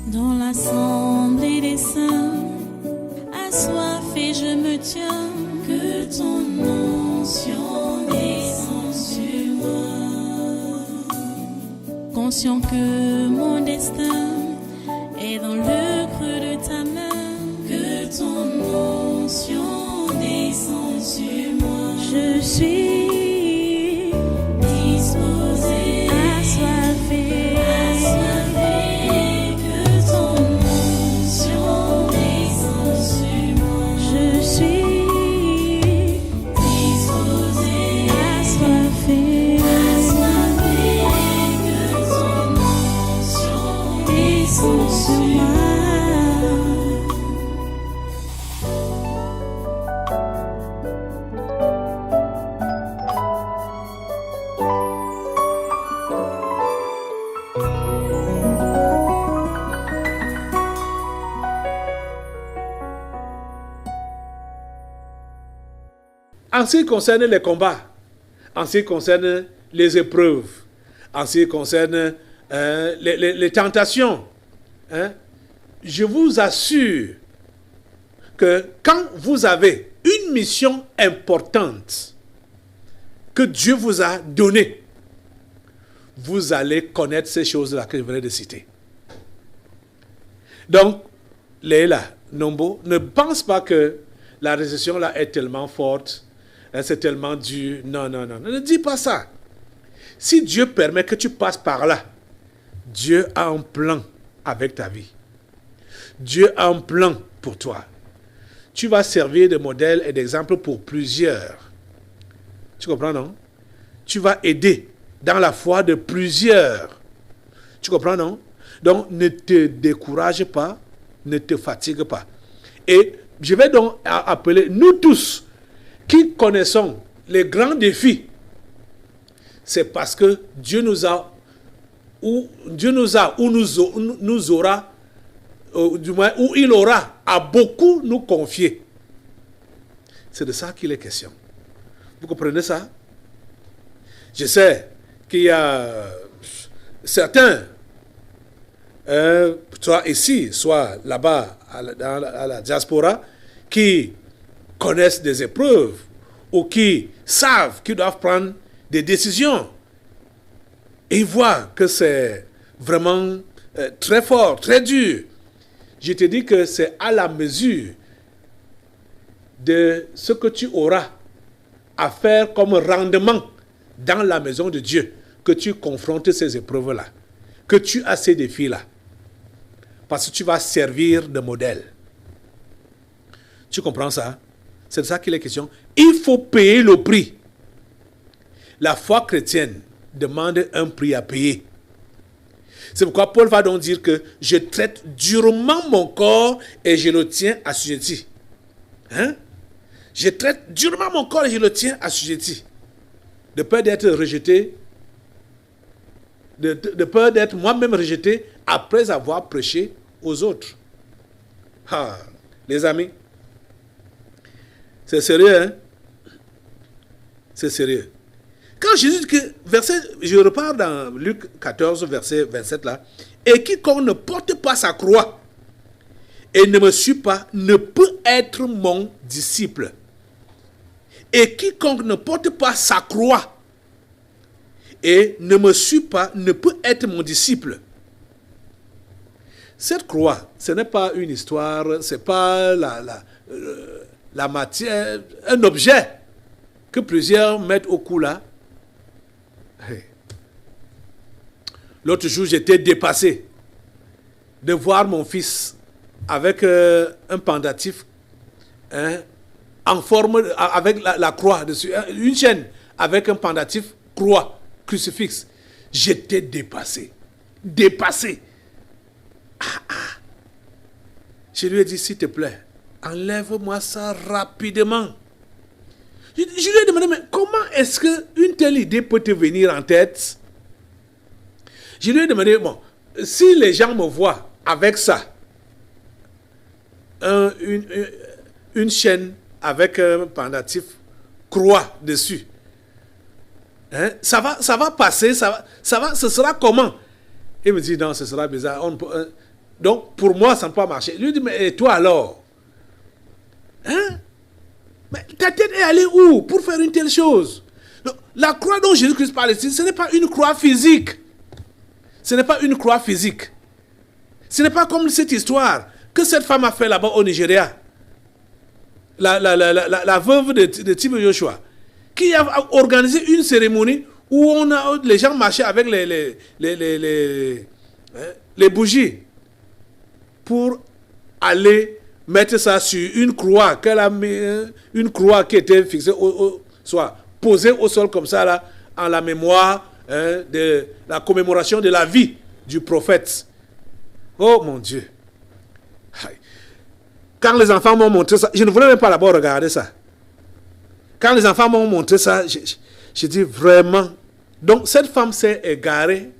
Dans l'assemblée des saints, assoiffé je me tiens, que ton onction descende sur moi. Conscient que mon destin est dans le creux de ta main, que ton onction descende sur moi. Je suis disposé, assoiffé, que ton onction descende sur moi. Je suis disposé, assoiffé, que ton onction descende sur moi. En ce qui concerne les combats, en ce qui concerne les épreuves, en ce qui concerne les tentations, je vous assure que quand vous avez une mission importante que Dieu vous a donnée, vous allez connaître ces choses-là que je venais de citer. Donc, Léla, Nombo, ne pense pas que la récession là est tellement forte, c'est tellement dur. Non, non, non, ne dis pas ça. Si Dieu permet que tu passes par là, Dieu a un plan avec ta vie. Dieu a un plan pour toi. Tu vas servir de modèle et d'exemple pour plusieurs. Tu comprends, non? Tu vas aider dans la foi de plusieurs. Tu comprends, non? Donc, ne te décourage pas, ne te fatigue pas. Et je vais donc appeler nous tous qui connaissons les grands défis. C'est parce que Dieu nous aura, ou du moins, où il aura à beaucoup nous confier. C'est de ça qu'il est question. Vous comprenez ça? Je sais qu'il y a certains, soit ici, soit là-bas, à la diaspora, qui connaissent des épreuves ou qui savent qu'ils doivent prendre des décisions. Et ils voient que c'est vraiment très fort, très dur. Je te dis que c'est à la mesure de ce que tu auras à faire comme rendement dans la maison de Dieu que tu confrontes ces épreuves-là, que tu as ces défis-là. Parce que tu vas servir de modèle. Tu comprends ça? C'est de ça qu'il est question. Il faut payer le prix. La foi chrétienne demande un prix à payer. C'est pourquoi Paul va donc dire que je traite durement mon corps et je le tiens assujetti. Je traite durement mon corps et je le tiens assujetti. De peur d'être rejeté, de peur d'être moi-même rejeté après avoir prêché aux autres. Les amis, c'est sérieux, hein? C'est sérieux. Quand Jésus dit que, je repars dans Luc 14, verset 27 là, et quiconque ne porte pas sa croix et ne me suit pas ne peut être mon disciple. Et quiconque ne porte pas sa croix et ne me suit pas ne peut être mon disciple. Cette croix, ce n'est pas une histoire, ce n'est pas la matière, un objet que plusieurs mettent au cou là. L'autre jour, j'étais dépassé de voir mon fils avec un pendatif en forme, avec la croix dessus, une chaîne avec un pendatif, croix, crucifix. J'étais dépassé. Dépassé. Je lui ai dit, s'il te plaît, enlève-moi ça rapidement. Je lui ai demandé, mais comment est-ce qu'une telle idée peut te venir en tête? Je lui ai demandé, bon, si les gens me voient avec ça, une chaîne avec un pendatif croix dessus, ça va passer, ce sera comment? Il me dit, non, ce sera bizarre. Donc, pour moi, ça ne peut pas marcher. Il lui dit, mais et toi alors? Hein? Mais ta tête est allée où pour faire une telle chose? Donc, la croix dont Jésus-Christ parle ici, ce n'est pas une croix physique. Ce n'est pas une croix physique. Ce n'est pas comme cette histoire que cette femme a fait là-bas au Nigeria. La veuve de Tibo Joshua, qui a organisé une cérémonie où les gens marchaient avec les bougies pour aller mettre ça sur une croix qu'elle a mis, une croix qui était fixée, soit posée au sol comme ça là, en la mémoire de la commémoration de la vie du prophète. Oh mon Dieu! Quand les enfants m'ont montré ça, je ne voulais même pas d'abord regarder ça. Quand les enfants m'ont montré ça, j'ai dit vraiment. Donc cette femme s'est égarée,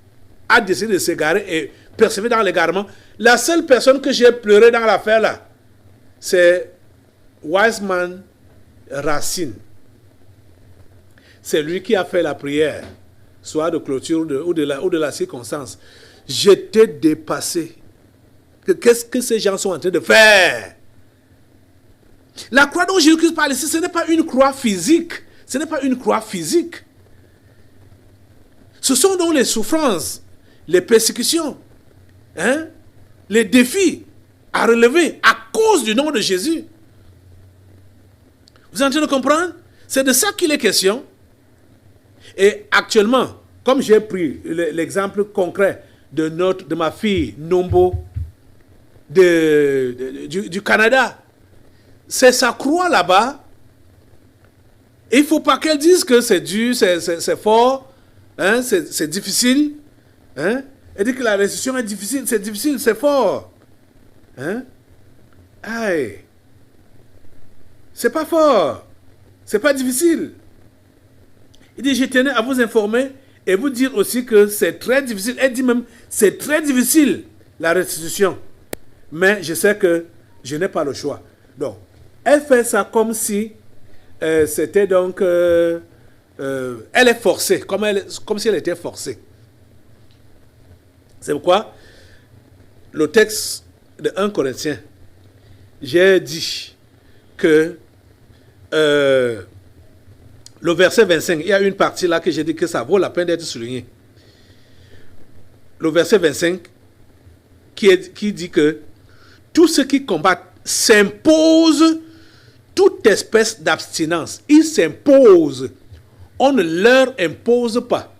a décidé de s'égarer et persévérer dans l'égarement. La seule personne que j'ai pleuré dans l'affaire là, c'est Wiseman Racine. C'est lui qui a fait la prière, soit de clôture ou de la circonstance. J'étais dépassé. Qu'est-ce que ces gens sont en train de faire? La croix dont Jésus-Christ parle ici, ce n'est pas une croix physique. Ce n'est pas une croix physique. Ce sont donc les souffrances, les persécutions, les défis à relever à cause du nom de Jésus. Vous êtes en train de comprendre? C'est de ça qu'il est question. Et actuellement, comme j'ai pris l'exemple concret de ma fille Nombo du Canada, c'est sa croix là-bas. Il ne faut pas qu'elle dise que c'est dur, c'est fort, c'est difficile. Elle dit que la récession est difficile, c'est fort. Aïe. C'est pas fort, c'est pas difficile. Il dit, je tenais à vous informer et vous dire aussi que c'est très difficile. Elle dit même, c'est très difficile, la restitution. Mais je sais que je n'ai pas le choix. Donc, elle fait ça comme si c'était donc... elle est forcée, comme si elle était forcée. C'est pourquoi le texte de 1 Corinthiens, j'ai dit que le verset 25, il y a une partie là que j'ai dit que ça vaut la peine d'être souligné. Le verset 25 qui dit que tous ceux qui combattent s'imposent toute espèce d'abstinence. Ils s'imposent. On ne leur impose pas.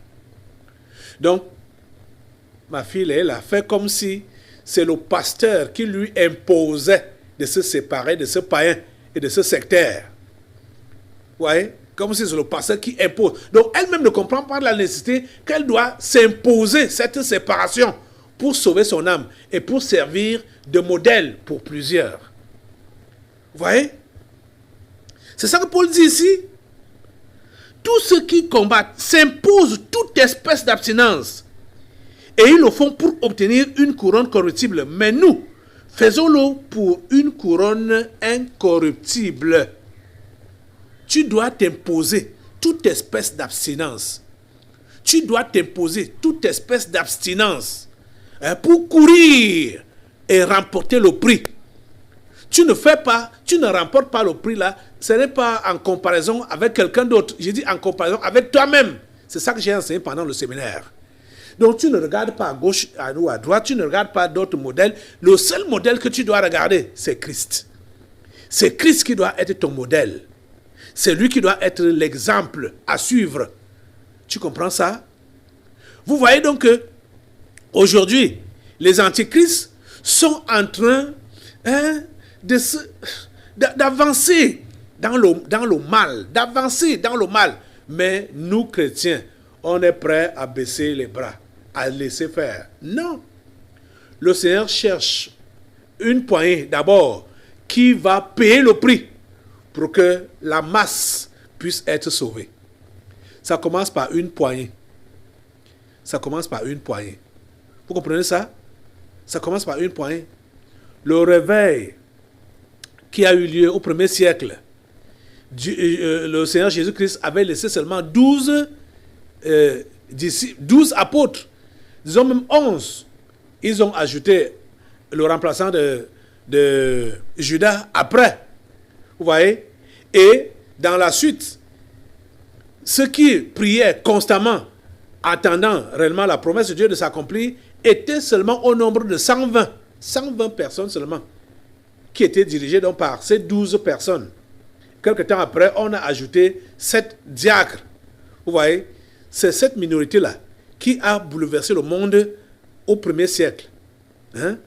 Donc, ma fille, elle a fait comme si c'est le pasteur qui lui imposait de se séparer de ce païen et de ce sectaire. Vous voyez? Comme si c'est le pasteur qui impose. Donc, elle-même ne comprend pas la nécessité qu'elle doit s'imposer cette séparation pour sauver son âme et pour servir de modèle pour plusieurs. Vous voyez? C'est ça que Paul dit ici. Tous ceux qui combattent s'imposent toute espèce d'abstinence. Et ils le font pour obtenir une couronne corruptible. Mais nous, faisons-le pour une couronne incorruptible. Tu dois t'imposer toute espèce d'abstinence. Tu dois t'imposer toute espèce d'abstinence pour courir et remporter le prix. Tu ne remportes pas le prix là, ce n'est pas en comparaison avec quelqu'un d'autre. J'ai dit en comparaison avec toi-même. C'est ça que j'ai enseigné pendant le séminaire. Donc tu ne regardes pas à gauche ou à droite, tu ne regardes pas d'autres modèles. Le seul modèle que tu dois regarder, c'est Christ. C'est Christ qui doit être ton modèle. C'est lui qui doit être l'exemple à suivre. Tu comprends ça? Vous voyez donc que aujourd'hui, les antichrists sont en train d'avancer dans le mal, d'avancer dans le mal. Mais nous, chrétiens, on est prêts à baisser les bras, à laisser faire. Non. Le Seigneur cherche une poignée d'abord qui va payer le prix pour que la masse puisse être sauvée. Ça commence par une poignée. Ça commence par une poignée. Vous comprenez ça? Ça commence par une poignée. Le réveil qui a eu lieu au 1er siècle, le Seigneur Jésus-Christ avait laissé seulement 12 apôtres. Disons même 11. Ils ont ajouté le remplaçant de Judas après. Vous voyez? Et dans la suite, ceux qui priaient constamment, attendant réellement la promesse de Dieu de s'accomplir, étaient seulement au nombre de 120. 120 personnes seulement, qui étaient dirigées donc par ces 12 personnes. Quelque temps après, on a ajouté 7 diacres. Vous voyez? C'est cette minorité-là qui a bouleversé le monde au 1er siècle. Hein?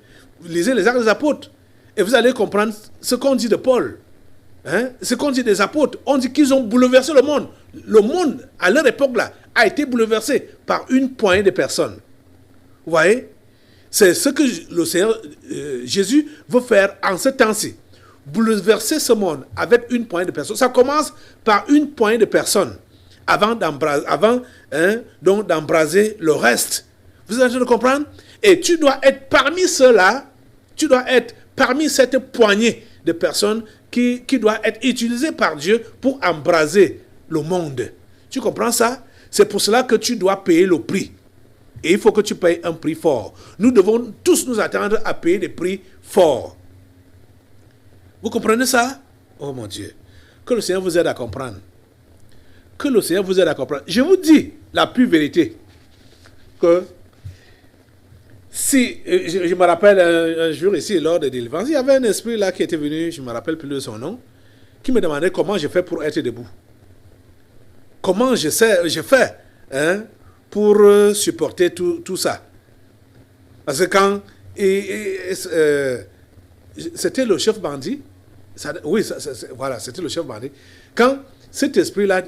Vous lisez les Actes des Apôtres et vous allez comprendre ce qu'on dit de Paul. Hein? Ce qu'on dit des apôtres. On dit qu'ils ont bouleversé le monde. Le monde, à leur époque-là, a été bouleversé par une poignée de personnes. Vous voyez? C'est ce que le Seigneur Jésus veut faire en ce temps-ci. Bouleverser ce monde avec une poignée de personnes. Ça commence par une poignée de personnes avant d'embraser le reste. Vous êtes en train de comprendre? Et tu dois être parmi ceux-là, tu dois être parmi cette poignée de personnes qui doit être utilisée par Dieu pour embraser le monde. Tu comprends ça? C'est pour cela que tu dois payer le prix. Et il faut que tu payes un prix fort. Nous devons tous nous attendre à payer des prix forts. Vous comprenez ça? Oh mon Dieu. Que le Seigneur vous aide à comprendre. Que le Seigneur vous aide à comprendre. Je vous dis la pure vérité. Que si, je me rappelle un jour ici, lors de délivrance, il y avait un esprit là qui était venu, je ne me rappelle plus de son nom, qui me demandait comment je fais pour être debout. Comment je fais pour supporter tout ça. Parce que quand c'était le chef bandit, voilà, c'était le chef bandit. Quand cet esprit-là,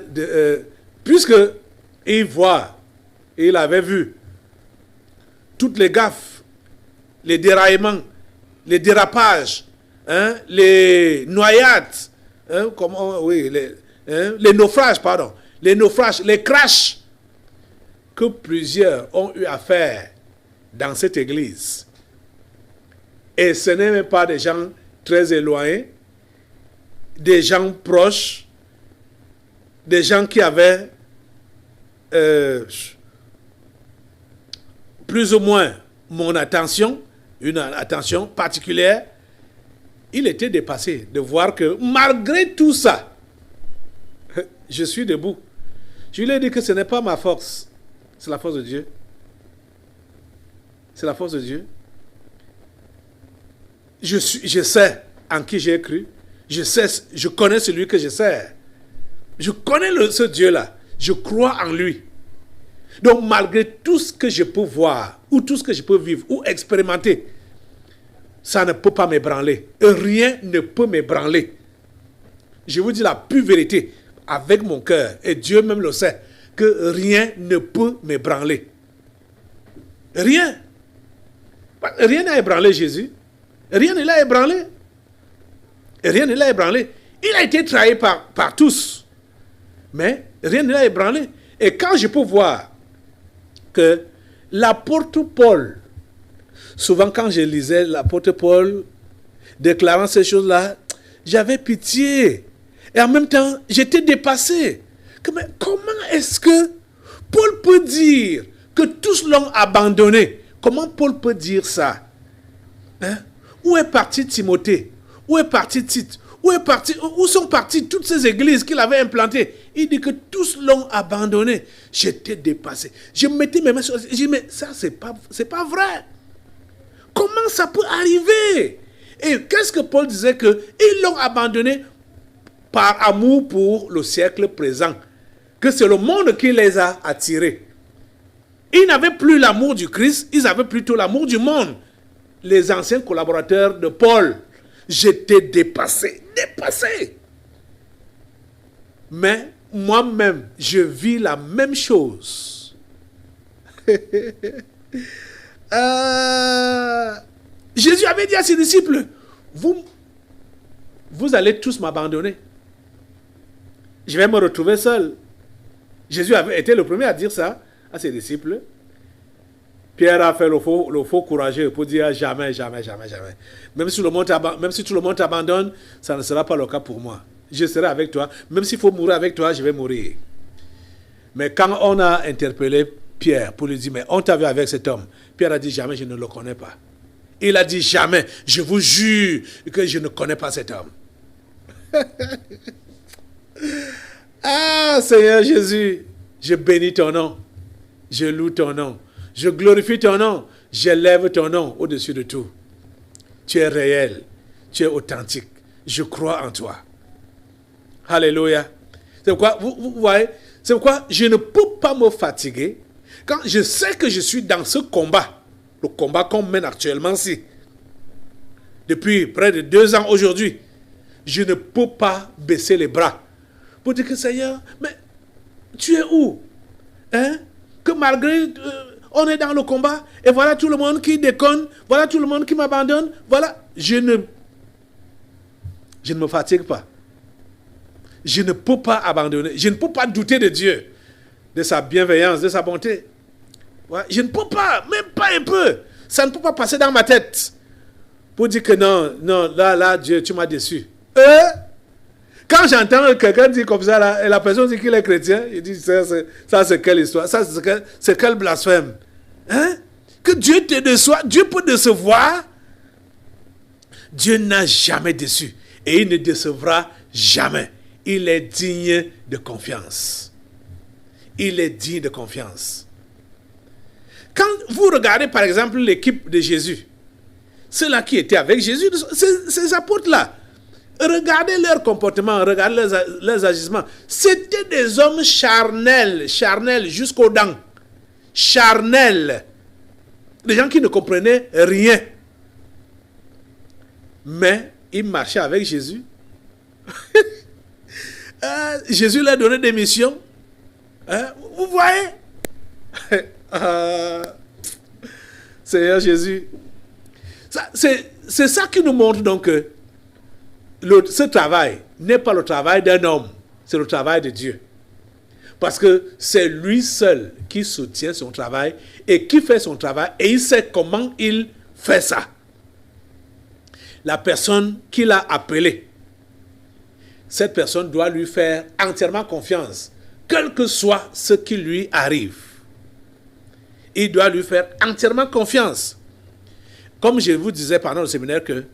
puisque il avait vu toutes les gaffes, les déraillements, les dérapages, les noyades, les naufrages, les crashs que plusieurs ont eu à faire dans cette église. Et ce n'est même pas des gens très éloignés, des gens proches, des gens qui avaient plus ou moins mon attention, une attention particulière. Il était dépassé de voir que malgré tout ça, je suis debout. Je lui ai dit que ce n'est pas ma force, c'est la force de Dieu. C'est la force de Dieu. Je sais en qui j'ai cru. Je connais celui que je sers. Je connais ce Dieu-là. Je crois en lui. Donc, malgré tout ce que je peux voir, ou tout ce que je peux vivre, ou expérimenter, ça ne peut pas m'ébranler. Rien ne peut m'ébranler. Je vous dis la pure vérité, avec mon cœur, et Dieu même le sait, que rien ne peut m'ébranler. Rien. Rien n'a ébranlé Jésus. Rien ne l'a ébranlé. Rien ne l'a ébranlé. Il a été trahi par tous. Mais rien ne l'a ébranlé. Et quand je peux voir que l'apôtre Paul, souvent quand je lisais l'apôtre Paul déclarant ces choses-là, j'avais pitié. Et en même temps, j'étais dépassé. Mais comment est-ce que Paul peut dire que tous l'ont abandonné? Comment Paul peut dire ça? Où est parti Timothée? Où est parti Tite? Où sont parties toutes ces églises qu'il avait implantées? Il dit que tous l'ont abandonné. J'étais dépassé. Je mettais mes mains sur... Je dis, mais ça, c'est pas vrai. Comment ça peut arriver? Et qu'est-ce que Paul disait? Qu'ils l'ont abandonné par amour pour le siècle présent. Que c'est le monde qui les a attirés. Ils n'avaient plus l'amour du Christ, ils avaient plutôt l'amour du monde. Les anciens collaborateurs de Paul, j'étais dépassé. Mais moi-même, je vis la même chose. Jésus avait dit à ses disciples, vous allez tous m'abandonner. Je vais me retrouver seul. Jésus avait été le premier à dire ça à ses disciples. Pierre a fait le faux courageux pour dire jamais. Même si tout le monde t'abandonne, ça ne sera pas le cas pour moi. Je serai avec toi. Même s'il faut mourir avec toi, je vais mourir. Mais quand on a interpellé Pierre pour lui dire, mais on t'a vu avec cet homme, Pierre a dit, jamais je ne le connais pas. Il a dit jamais. Je vous jure que je ne connais pas cet homme. Ah, Seigneur Jésus, je bénis ton nom. Je loue ton nom. Je glorifie ton nom. J'élève ton nom au-dessus de tout. Tu es réel. Tu es authentique. Je crois en toi. Alléluia. C'est pourquoi, vous voyez, c'est pourquoi je ne peux pas me fatiguer quand je sais que je suis dans ce combat. Le combat qu'on mène actuellement ici. Depuis près de 2 ans aujourd'hui. Je ne peux pas baisser les bras. Pour dire que Seigneur, mais tu es où? Hein? Que malgré on est dans le combat et voilà tout le monde qui déconne, voilà tout le monde qui m'abandonne, voilà, je ne me fatigue pas. Je ne peux pas abandonner, je ne peux pas douter de Dieu, de sa bienveillance, de sa bonté. Ouais, je ne peux pas, même pas un peu. Ça ne peut pas passer dans ma tête pour dire que non, là, Dieu, tu m'as déçu. Quand j'entends quelqu'un dire comme ça, là, et la personne dit qu'il est chrétien, il dit ça c'est quelle histoire, ça c'est quel blasphème. Hein? Que Dieu te déçoit, Dieu peut décevoir. Dieu n'a jamais déçu et il ne décevra jamais. Il est digne de confiance. Il est digne de confiance. Quand vous regardez par exemple l'équipe de Jésus, ceux-là qui étaient avec Jésus, ces apôtres-là, regardez leur comportement, regardez leurs agissements. C'était des hommes charnels jusqu'aux dents. Charnels. Des gens qui ne comprenaient rien. Mais ils marchaient avec Jésus. Jésus leur donnait des missions. Vous voyez? Seigneur Jésus. C'est ça qui nous montre donc que ce travail n'est pas le travail d'un homme, c'est le travail de Dieu. Parce que c'est lui seul qui soutient son travail et qui fait son travail et il sait comment il fait ça. La personne qui l'a appelé, cette personne doit lui faire entièrement confiance, quel que soit ce qui lui arrive. Il doit lui faire entièrement confiance. Comme je vous disais pendant le séminaire que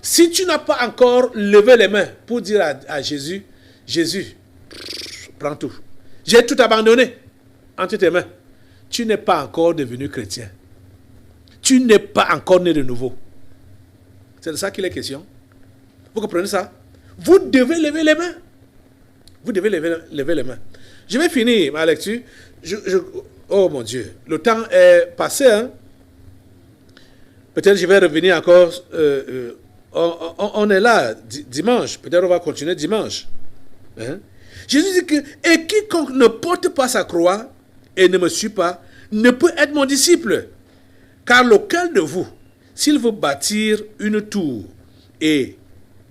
si tu n'as pas encore levé les mains pour dire à Jésus, Jésus, prends tout. J'ai tout abandonné entre tes mains. Tu n'es pas encore devenu chrétien. Tu n'es pas encore né de nouveau. C'est de ça qu'il est question. Vous comprenez ça? Vous devez lever les mains. Vous devez lever les mains. Je vais finir ma lecture. Oh mon Dieu, le temps est passé. Hein? Peut-être je vais revenir encore. On est là dimanche. Peut-être on va continuer dimanche. Hein? Jésus dit que et quiconque ne porte pas sa croix et ne me suit pas, ne peut être mon disciple. Car lequel de vous, s'il veut bâtir une tour et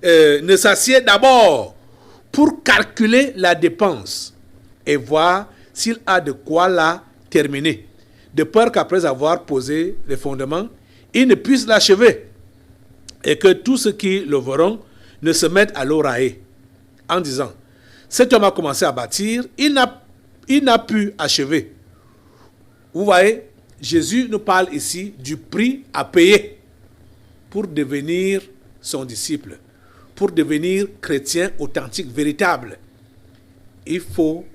ne s'assied d'abord pour calculer la dépense et voir s'il a de quoi la terminer, de peur qu'après avoir posé les fondements, il ne puisse l'achever et que tous ceux qui le verront ne se mettent à l'oreiller en disant: cet homme a commencé à bâtir, il n'a pu achever. Vous voyez, Jésus nous parle ici du prix à payer pour devenir son disciple, pour devenir chrétien authentique, véritable. Il faut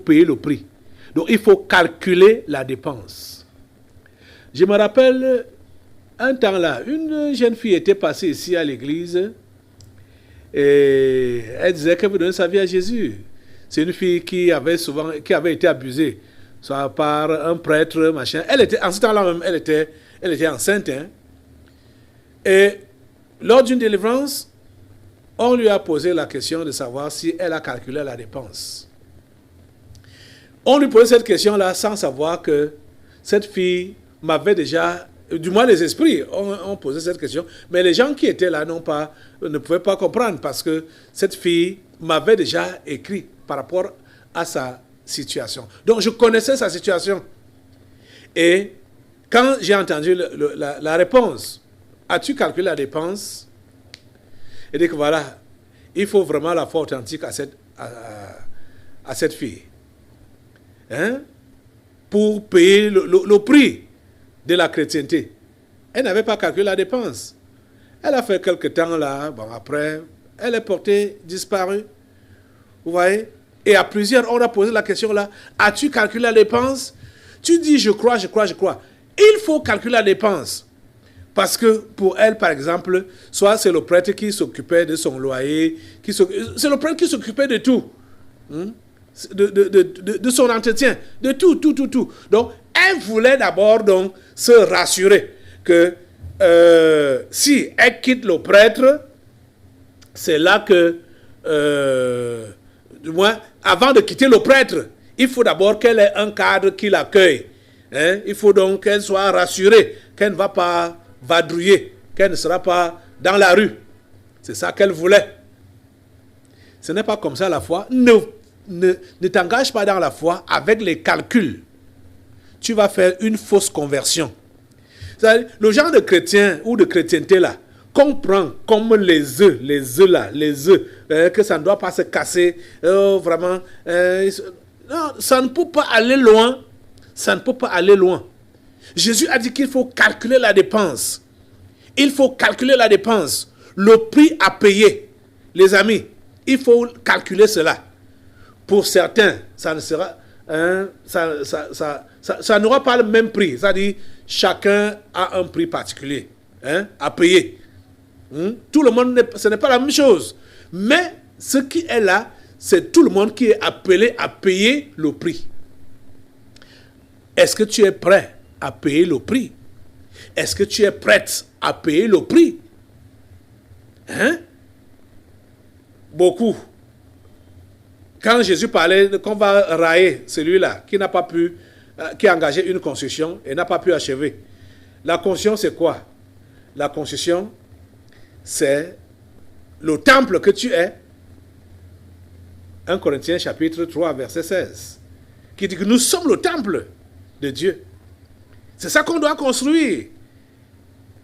payer le prix. Donc il faut calculer la dépense. Je me rappelle un temps là, une jeune fille était passée ici à l'église et elle disait qu'elle veut donner sa vie à Jésus. C'est une fille qui avait été abusée, soit par un prêtre, machin. Elle était, en ce temps-là même, elle était enceinte. Hein? Et lors d'une délivrance, on lui a posé la question de savoir si elle a calculé la dépense. On lui posait cette question-là sans savoir que cette fille m'avait déjà, du moins les esprits ont posé cette question, mais les gens qui étaient là ne pouvaient pas comprendre parce que cette fille m'avait déjà écrit par rapport à sa situation. Donc je connaissais sa situation. Et quand j'ai entendu la réponse, as-tu calculé la dépense? Et dit que voilà, il faut vraiment la foi authentique à cette fille. Hein? Pour payer le prix de la chrétienté. Elle n'avait pas calculé la dépense. Elle a fait quelque temps là, bon après, elle est portée disparue. Vous voyez? Et à plusieurs, on a posé la question là, as-tu calculé la dépense? Tu dis, je crois. Il faut calculer la dépense. Parce que pour elle, par exemple, soit c'est le prêtre qui s'occupait de son loyer, c'est le prêtre qui s'occupait de tout. De son entretien, de tout. Donc, elle voulait d'abord donc se rassurer que si elle quitte le prêtre, c'est là que, du moins, avant de quitter le prêtre, il faut d'abord qu'elle ait un cadre qui l'accueille. Hein? Il faut donc qu'elle soit rassurée, qu'elle ne va pas vadrouiller, qu'elle ne sera pas dans la rue. C'est ça qu'elle voulait. Ce n'est pas comme ça la foi. Ne t'engage pas dans la foi avec les calculs. Tu vas faire une fausse conversion. C'est-à-dire, le genre de chrétien ou de chrétienté là, comprend comme les œufs là, que ça ne doit pas se casser, vraiment. Non, ça ne peut pas aller loin. Ça ne peut pas aller loin. Jésus a dit qu'il faut calculer la dépense. Il faut calculer la dépense. Le prix à payer. Les amis, il faut calculer cela. Pour certains, ça ne sera, ça n'aura pas le même prix. C'est-à-dire, chacun a un prix particulier à payer. Tout le monde, ce n'est pas la même chose. Mais ce qui est là, c'est tout le monde qui est appelé à payer le prix. Est-ce que tu es prêt à payer le prix? Est-ce que tu es prête à payer le prix? Beaucoup. Quand Jésus parlait qu'on va railler celui-là qui n'a pas pu, qui a engagé une concession et n'a pas pu achever. La concession, c'est quoi? La concession, c'est le temple que tu es. 1 Corinthiens chapitre 3, verset 16. Qui dit que nous sommes le temple de Dieu. C'est ça qu'on doit construire.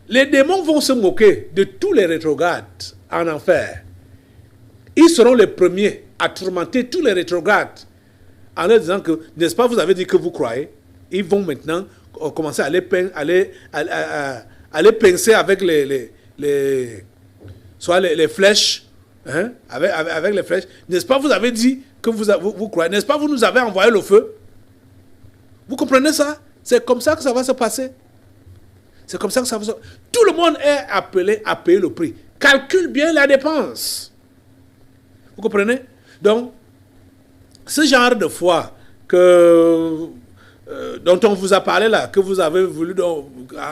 Les démons vont se moquer de tous les rétrogrades en enfer. Ils seront les premiers à tourmenter tous les rétrogrades en leur disant que, n'est-ce pas, vous avez dit que vous croyez. Ils vont maintenant commencer à les pincer avec soit les flèches, avec les flèches. N'est-ce pas, vous avez dit que vous croyez. N'est-ce pas, vous nous avez envoyé le feu. Vous comprenez ça? C'est comme ça que ça va se passer. C'est comme ça que ça va se passer. Tout le monde est appelé à payer le prix. Calcule bien la dépense. Vous comprenez? Donc, ce genre de foi dont on vous a parlé là, que vous avez voulu donc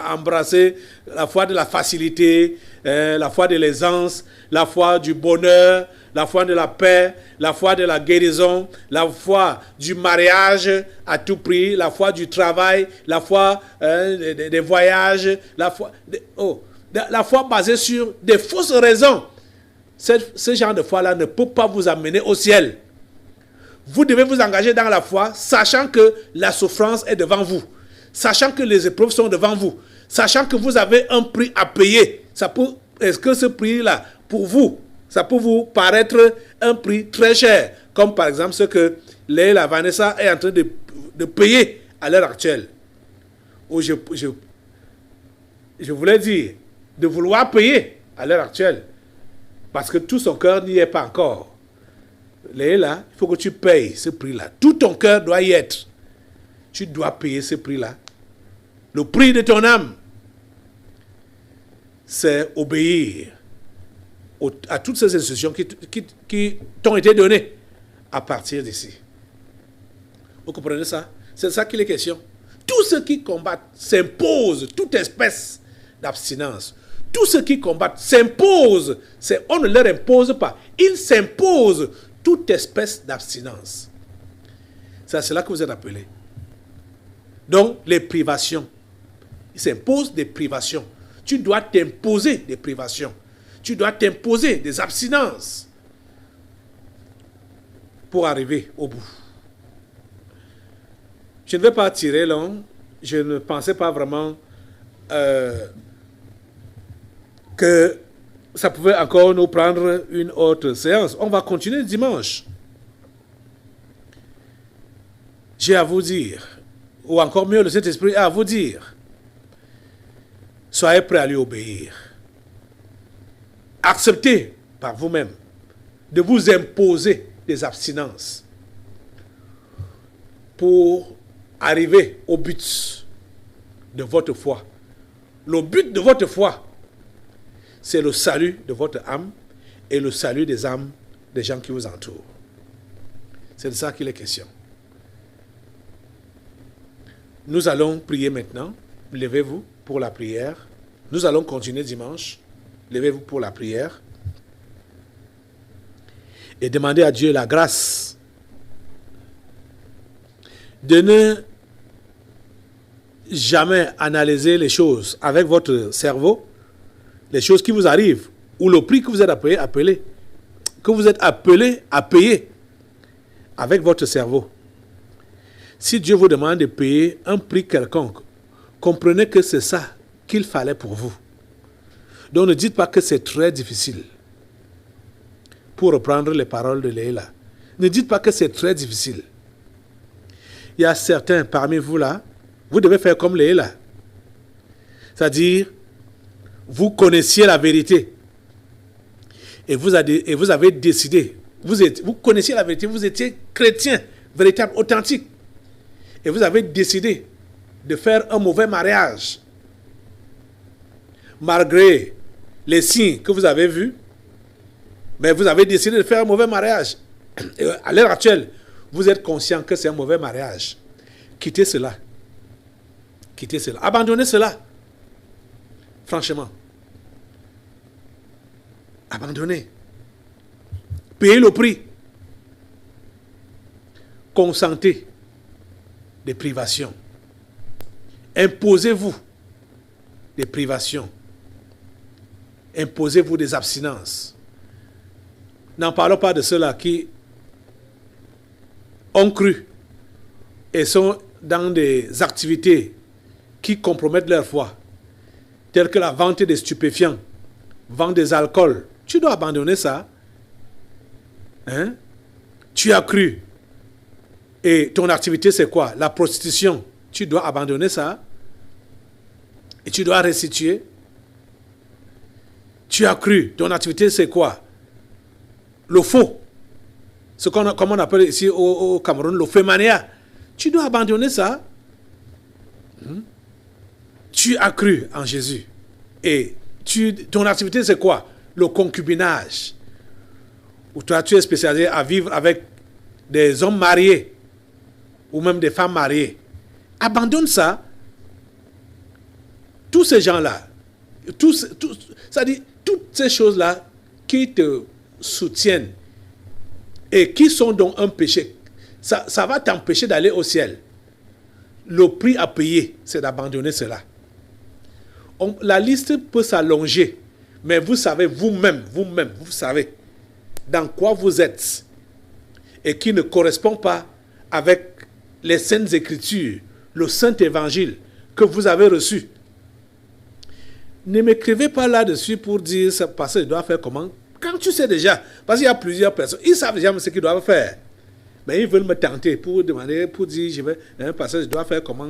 embrasser, la foi de la facilité, la foi de l'aisance, la foi du bonheur, la foi de la paix, la foi de la guérison, la foi du mariage à tout prix, la foi du travail, la foi des voyages, la foi basée sur des fausses raisons. Ce genre de foi-là ne peut pas vous amener au ciel. Vous devez vous engager dans la foi, sachant que la souffrance est devant vous, sachant que les épreuves sont devant vous, sachant que vous avez un prix à payer. Est-ce que ce prix-là, pour vous, ça peut vous paraître un prix très cher, comme par exemple ce que Léla Vanessa est en train de payer à l'heure actuelle. Ou je voulais dire, de vouloir payer à l'heure actuelle, parce que tout son cœur n'y est pas encore. Léla, il faut que tu payes ce prix-là. Tout ton cœur doit y être. Tu dois payer ce prix-là. Le prix de ton âme, c'est obéir à toutes ces instructions qui t'ont été données à partir d'ici. Vous comprenez ça? C'est ça qu'il est question. Tous ceux qui combattent s'imposent toute espèce d'abstinence. Tous ceux qui combattent s'imposent. On ne leur impose pas. Ils s'imposent toute espèce d'abstinence. C'est à cela que vous êtes appelés. Donc, les privations. Ils s'imposent des privations. Tu dois t'imposer des privations. Tu dois t'imposer des abstinences pour arriver au bout. Je ne vais pas tirer long. Je ne pensais pas vraiment que ça pouvait encore nous prendre une autre séance. On va continuer dimanche. J'ai à vous dire, ou encore mieux, le Saint-Esprit a à vous dire, soyez prêts à lui obéir. Acceptez par vous-même de vous imposer des abstinences pour arriver au but de votre foi. Le but de votre foi, c'est le salut de votre âme et le salut des âmes des gens qui vous entourent. C'est de ça qu'il est question. Nous allons prier maintenant. Levez-vous pour la prière. Nous allons continuer dimanche. Levez-vous pour la prière. Et demandez à Dieu la grâce de ne jamais analyser les choses avec votre cerveau, les choses qui vous arrivent, ou le prix que vous êtes appelé à payer avec votre cerveau. Si Dieu vous demande de payer un prix quelconque, comprenez que c'est ça qu'il fallait pour vous. Donc ne dites pas que c'est très difficile. Pour reprendre les paroles de Leila, ne dites pas que c'est très difficile. Il y a certains parmi vous là, vous devez faire comme Leila. C'est-à-dire, vous connaissiez la vérité. Et vous avez décidé, vous connaissiez la vérité, vous étiez chrétien, véritable, authentique. Et vous avez décidé de faire un mauvais mariage. Malgré les signes que vous avez vus, mais vous avez décidé de faire un mauvais mariage. Et à l'heure actuelle, vous êtes conscient que c'est un mauvais mariage. Quittez cela. Quittez cela. Abandonnez cela. Franchement. Abandonnez. Payez le prix. Consentez des privations. Imposez-vous des privations. Imposez-vous des abstinences. N'en parlons pas de ceux-là qui ont cru et sont dans des activités qui compromettent leur foi, telles que la vente des stupéfiants, vente des alcools. Tu dois abandonner ça. Hein? Tu as cru. Et ton activité, c'est quoi? La prostitution. Tu dois abandonner ça. Et tu dois restituer. Tu as cru. Ton activité, c'est quoi? Le faux. Ce comme on appelle ici au Cameroun, le fémania. Tu dois abandonner ça. Tu as cru en Jésus. Et ton activité, c'est quoi? Le concubinage. Où toi, tu es spécialisé à vivre avec des hommes mariés ou même des femmes mariées. Abandonne ça. Tous ces gens-là, c'est-à-dire toutes ces choses-là qui te soutiennent et qui sont donc un péché, ça va t'empêcher d'aller au ciel. Le prix à payer, c'est d'abandonner cela. La liste peut s'allonger, mais vous savez vous-même, vous savez dans quoi vous êtes et qui ne correspond pas avec les saintes écritures, le saint évangile que vous avez reçu. Ne m'écrivez pas là-dessus pour dire ça, parce que je dois faire comment. Quand tu sais déjà, parce qu'il y a plusieurs personnes, ils savent déjà ce qu'ils doivent faire. Mais ils veulent me tenter pour demander, pour dire, je vais, parce que je dois faire comment,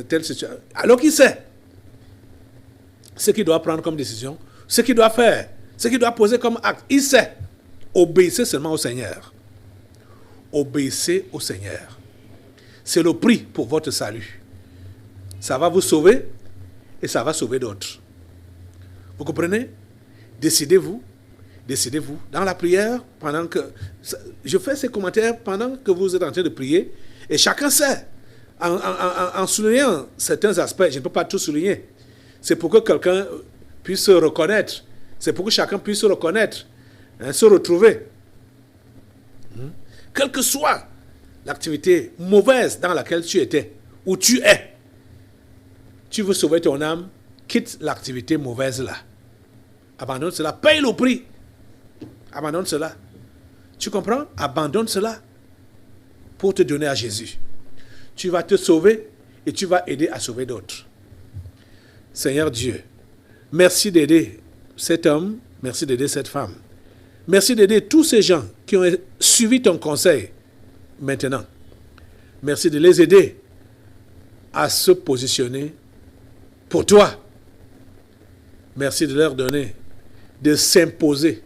telle situation. Alors qu'il sait ce qu'il doit prendre comme décision, ce qu'il doit faire, ce qu'il doit poser comme acte. Il sait. Obéissez seulement au Seigneur. Obéissez au Seigneur. C'est le prix pour votre salut. Ça va vous sauver et ça va sauver d'autres. Vous comprenez? Décidez-vous dans la prière, pendant que je fais ces commentaires pendant que vous êtes en train de prier, et chacun sait, en soulignant certains aspects, je ne peux pas tout souligner, c'est pour que quelqu'un puisse se reconnaître, c'est pour que chacun puisse se reconnaître, se retrouver. Quelle que soit l'activité mauvaise dans laquelle tu étais, ou tu es, tu veux sauver ton âme, quitte l'activité mauvaise là. Abandonne cela, paye le prix. Abandonne cela. Tu comprends? Abandonne cela pour te donner à Jésus. Tu vas te sauver et tu vas aider à sauver d'autres. Seigneur Dieu, merci d'aider cet homme, merci d'aider cette femme. Merci d'aider tous ces gens qui ont suivi ton conseil maintenant. Merci de les aider à se positionner pour toi Merci de leur donner, de s'imposer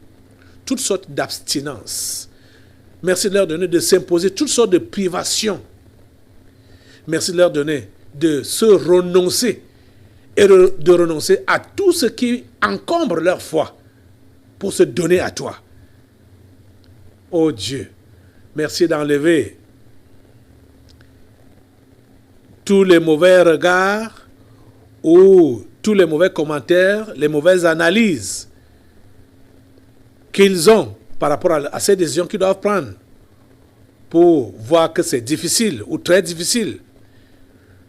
toutes sortes d'abstinences. Merci de leur donner de s'imposer toutes sortes de privations. Merci de leur donner de se renoncer et de renoncer à tout ce qui encombre leur foi pour se donner à toi. Oh Dieu, merci d'enlever tous les mauvais regards ou tous les mauvais commentaires, les mauvaises analyses qu'ils ont par rapport à ces décisions qu'ils doivent prendre pour voir que c'est difficile ou très difficile.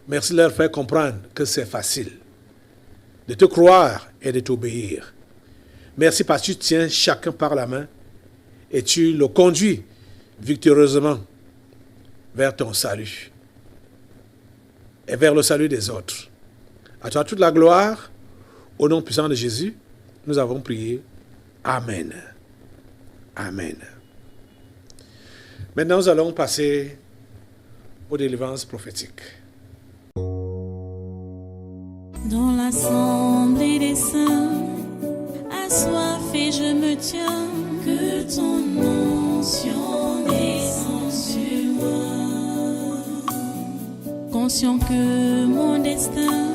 Merci de leur faire comprendre que c'est facile de te croire et de t'obéir. Merci parce que tu tiens chacun par la main et tu le conduis victorieusement vers ton salut et vers le salut des autres. À toi toute la gloire, au nom puissant de Jésus, nous avons prié. Amen. Amen. Maintenant, nous allons passer aux délivrances prophétiques. Dans l'assemblée des saints, assoiffé je me tiens, que ton onction descende sur moi. Conscient que mon destin